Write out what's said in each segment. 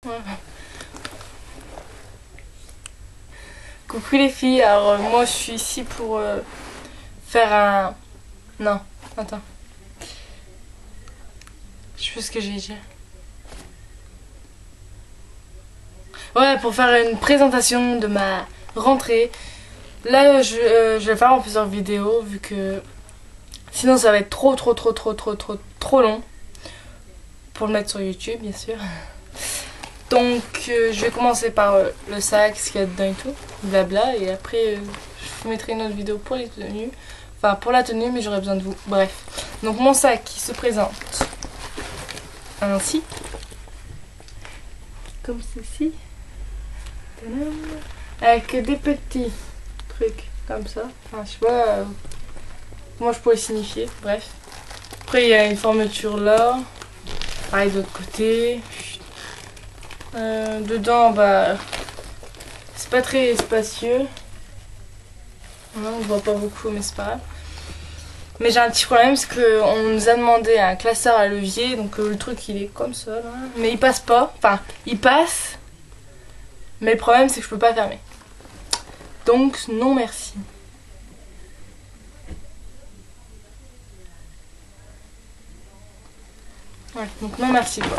Ouais. Coucou les filles, alors moi je suis ici pour faire un... Non, attends. Je sais plus ce que j'ai dit. Ouais, pour faire une présentation de ma rentrée. Là, je vais le faire en plusieurs vidéos vu que sinon ça va être trop long pour le mettre sur YouTube, bien sûr. Donc, je vais commencer par le sac, ce qu'il y a dedans et tout, blabla, et après je vous mettrai une autre vidéo pour les tenues. Enfin, pour la tenue, mais j'aurai besoin de vous. Bref. Donc, mon sac qui se présente ainsi, comme ceci. Tadam. Avec des petits trucs comme ça. Enfin, je sais pas comment je pourrais signifier. Bref. Après, il y a une fermeture là. Pareil de l'autre côté. Dedans, bah, c'est pas très spacieux. Non, on voit pas beaucoup, mais c'est pas grave. Mais j'ai un petit problème, c'est qu'on nous a demandé un classeur à levier. Donc le truc, il est comme ça, là. Mais il passe pas. Enfin, il passe. Mais le problème, c'est que je peux pas fermer. Donc, non merci. Ouais, donc non merci, quoi.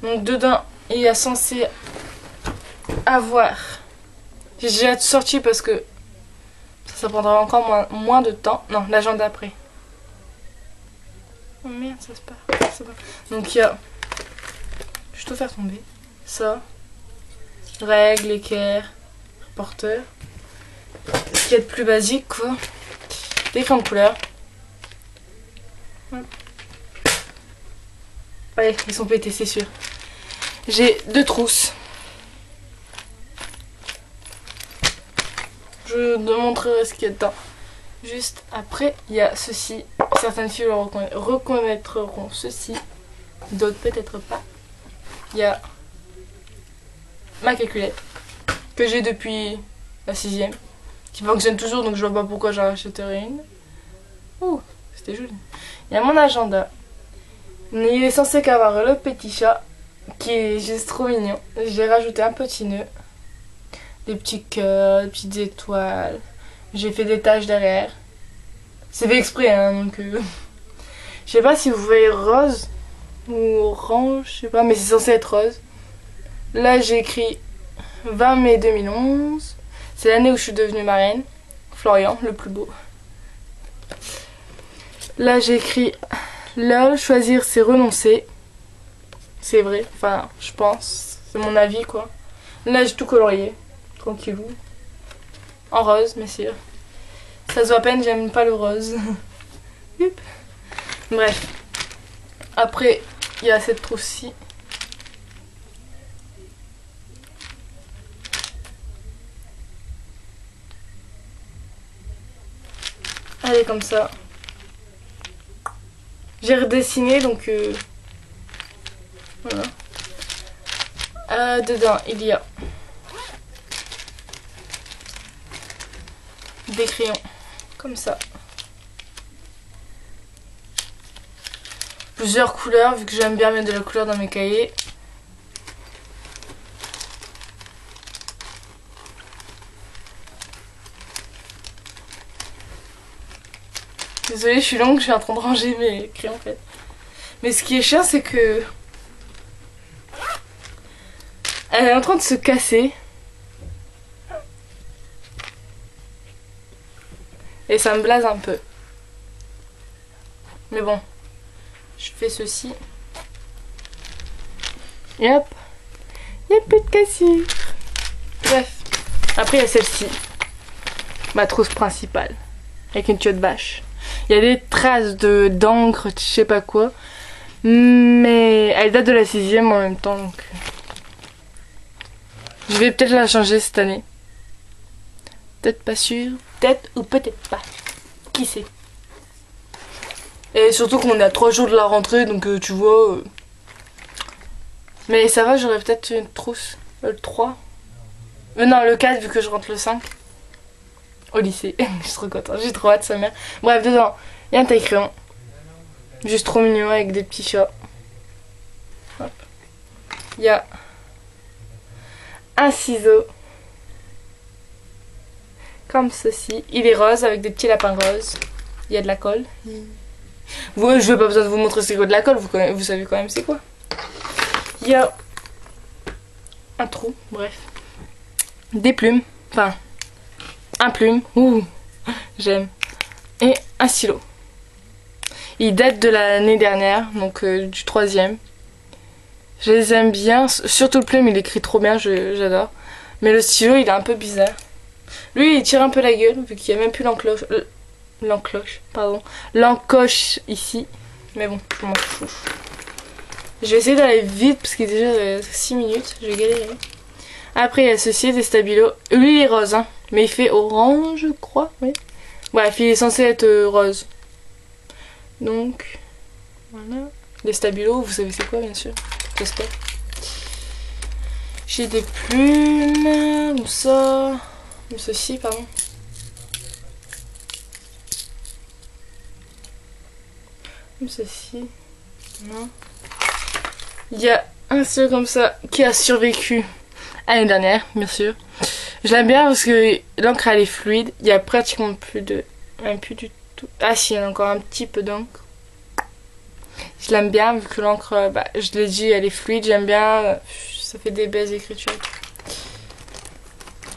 Donc dedans, il y a censé avoir... J'ai déjà tout sorti parce que ça prendra encore moins de temps. Non, l'agenda après. Oh merde, ça se passe. Donc il y a... Je vais tout faire tomber. Ça. Règles, équerre, porteur. Ce qui est de plus basique, quoi. Des crayons de couleur. Ouais, ils sont pétés, c'est sûr. J'ai 2 trousses. Je vous montrerai ce qu'il y a dedans. Juste après, il y a ceci. Certaines filles le reconnaîtront ceci. D'autres peut-être pas. Il y a ma calculette. Que j'ai depuis la 6ème. Qui fonctionne toujours, donc je vois pas pourquoi j'en achèterais une. Ouh, c'était joli. Il y a mon agenda. Il est censé avoir le petit chat. Qui est juste trop mignon. J'ai rajouté un petit nœud. Des petits cœurs, des petites étoiles. J'ai fait des taches derrière. C'est fait exprès, hein, donc... Je sais pas si vous voyez rose ou orange, je sais pas, mais c'est censé être rose. Là, j'ai écrit 20 mai 2011. C'est l'année où je suis devenue marraine. Florian, le plus beau. Là, j'ai écrit LOL, choisir c'est renoncer. C'est vrai, enfin, je pense. C'est mon avis, quoi. Là, j'ai tout colorié. Tranquillou. En rose, mais sûr. Ça se voit à peine, j'aime pas le rose. Bref. Après, il y a cette trousse-ci. Elle est comme ça. J'ai redessiné, donc... voilà. Dedans, il y a des crayons, comme ça. Plusieurs couleurs, vu que j'aime bien mettre de la couleur dans mes cahiers. Désolée, je suis longue, je suis en train de ranger mes crayons en fait. Mais ce qui est chiant, c'est que... elle est en train de se casser. Et ça me blase un peu. Mais bon. Je fais ceci. Et hop. Il n'y a plus de cassure. Bref. Après, il y a celle-ci. Ma trousse principale. Avec une tuyau de bâche. Il y a des traces d'encre, je sais pas quoi. Mais elle date de la 6ème en même temps. Donc... je vais peut-être la changer cette année. Peut-être pas sûr. Peut-être ou peut-être pas. Qui sait. Et surtout qu'on est à 3 jours de la rentrée. Donc tu vois... Mais ça va, j'aurais peut-être une trousse. Le 3. Non, le 4 vu que je rentre le 5. Au lycée. Je suis trop contente. J'ai trop hâte, sa mère. Bref, dedans, il y a un taille-crayon. Juste trop mignon avec des petits chats. Hop. Il y a un ciseau. Comme ceci. Il est rose avec des petits lapins roses. Il y a de la colle. Ouais, je n'ai pas besoin de vous montrer c'est quoi de la colle. Vous savez quand même c'est quoi. Il y a un trou, bref. Des plumes. Enfin, un plume. Ouh, j'aime. Et un stylo. Il date de l'année dernière, donc du 3e. Je les aime bien. Surtout le plume, il écrit trop bien, j'adore. Mais le stylo, il est un peu bizarre. Lui, il tire un peu la gueule, vu qu'il n'y a même plus l'encoche ici. Mais bon, je m'en fous. Je vais essayer d'aller vite, parce qu'il est déjà 6 minutes. Je vais galérer. Après, il y a ceci, des stabilos. Lui, il est rose, hein. Mais il fait orange, je crois. Oui. Bref, il est censé être rose. Donc, voilà. Les stabilos, vous savez c'est quoi, bien sûr. J'espère. J'ai des plumes, comme ça. Comme ceci, pardon. Comme ceci. Voilà. Il y a un seul comme ça qui a survécu l'année dernière, bien sûr. Je l'aime bien parce que l'encre elle est fluide. Il y a pratiquement plus de... Même plus du tout. Ah si, il y en a encore un petit peu d'encre. Je l'aime bien vu que l'encre, bah, je l'ai dit, elle est fluide. J'aime bien. Ça fait des belles écritures.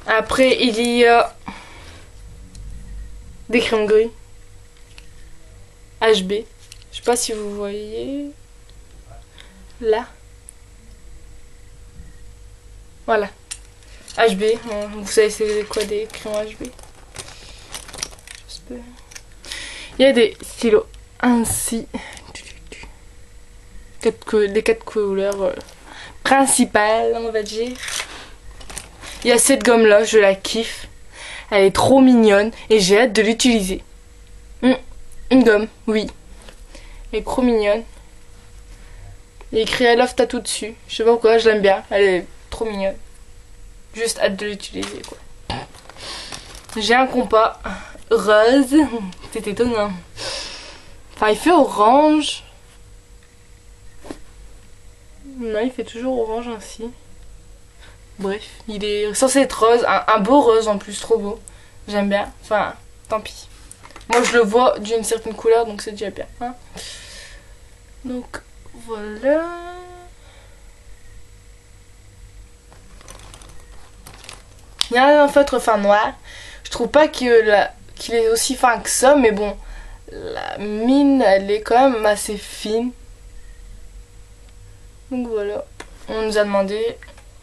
Après, il y a des crayons gris. HB. Je sais pas si vous voyez. Là. Voilà. HB. Vous savez c'est quoi des crayons HB? J'espère. Il y a des stylos ainsi. Les 4 couleurs principales, on va dire. Il y a cette gomme là, je la kiffe. Elle est trop mignonne et j'ai hâte de l'utiliser. Une gomme, oui. Elle est trop mignonne. Il y a écrit I love tattoo dessus. Je sais pas pourquoi, je l'aime bien. Elle est trop mignonne. Juste hâte de l'utiliser quoi. J'ai un compas rose. C'est étonnant. Enfin, il fait orange. Non, il fait toujours orange ainsi. Bref, il est censé être rose. Un beau rose en plus, trop beau. J'aime bien. Enfin, tant pis. Moi, je le vois d'une certaine couleur, donc c'est déjà bien. Hein. Donc, voilà. Il y a un feutre fin noir. Je trouve pas qu'il est aussi fin que ça, mais bon, la mine, elle est quand même assez fine. Donc voilà. On nous a demandé.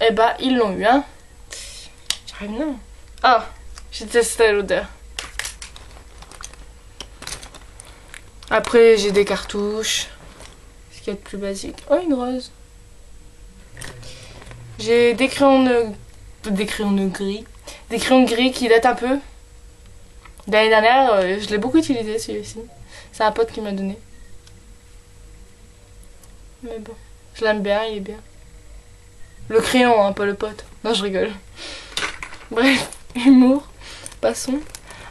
Eh bah, ils l'ont eu, hein. J'arrive non. Ah, j'ai testé l'odeur. Après, j'ai des cartouches. Ce qu'il y a de plus basique. Oh, une rose. J'ai des crayons de gris. Des crayons gris qui datent un peu. L'année dernière, je l'ai beaucoup utilisé celui-ci. C'est un pote qui m'a donné. Mais bon, je l'aime bien, il est bien. Le crayon, hein, pas le pote. Non, je rigole. Bref, humour. Passons.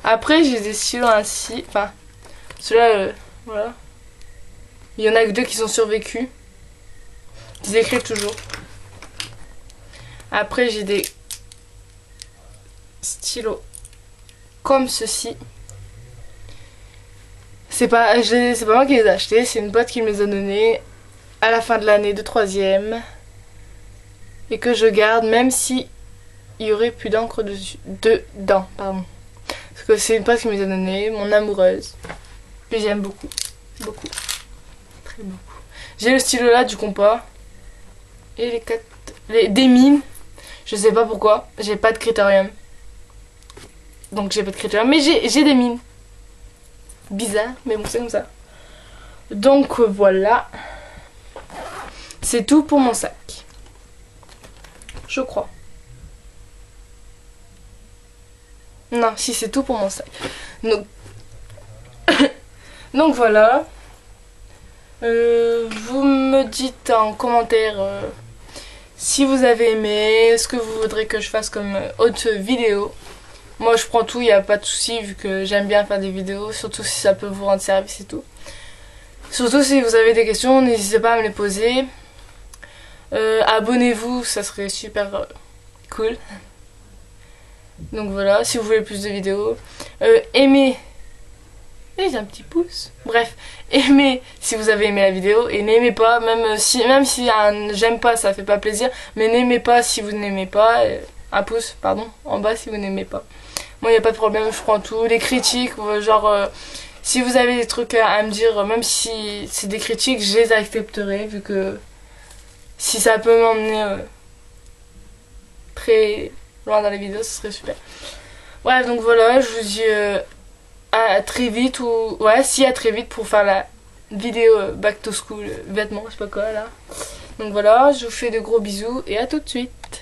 Après, j'ai des stylos ainsi. Enfin, ceux-là, voilà. Il y en a que 2 qui sont survécus. Ils écrivent toujours. Après, j'ai des stylos comme ceci. C'est pas moi qui les ai achetés, c'est une boîte qui me les a donnés à la fin de l'année de 3e. Et que je garde même si il y aurait plus d'encre dedans, pardon. Parce que c'est une boîte qui me les a donnés, mon amoureuse. Que j'aime beaucoup. Beaucoup. Très beaucoup. J'ai le stylo là du compas. Et des mines. Je sais pas pourquoi. J'ai pas de critérium. Donc j'ai pas de critérium. Mais j'ai des mines. Bizarre, mais bon, c'est comme ça. Donc voilà. C'est tout pour mon sac. Je crois. Non, si c'est tout pour mon sac. Donc, donc voilà. Vous me dites en commentaire si vous avez aimé, ce que vous voudrez que je fasse comme autre vidéo. Moi je prends tout, il n'y a pas de souci vu que j'aime bien faire des vidéos, surtout si ça peut vous rendre service et tout. Surtout si vous avez des questions, n'hésitez pas à me les poser. Abonnez-vous, ça serait super cool. Donc voilà, si vous voulez plus de vidéos, aimez. Et j'ai un petit pouce. Bref, aimez si vous avez aimé la vidéo et n'aimez pas, même si un j'aime pas ça fait pas plaisir, mais n'aimez pas si vous n'aimez pas, un pouce pardon en bas si vous n'aimez pas. Moi il n'y a pas de problème, je prends tout, les critiques, genre si vous avez des trucs à me dire, même si c'est des critiques, je les accepterai vu que si ça peut m'emmener très loin dans les vidéos, ce serait super. Bref, donc voilà, je vous dis à très vite ou ouais si à très vite pour faire la vidéo back to school vêtements je sais pas quoi là. Donc voilà, je vous fais de gros bisous et à tout de suite.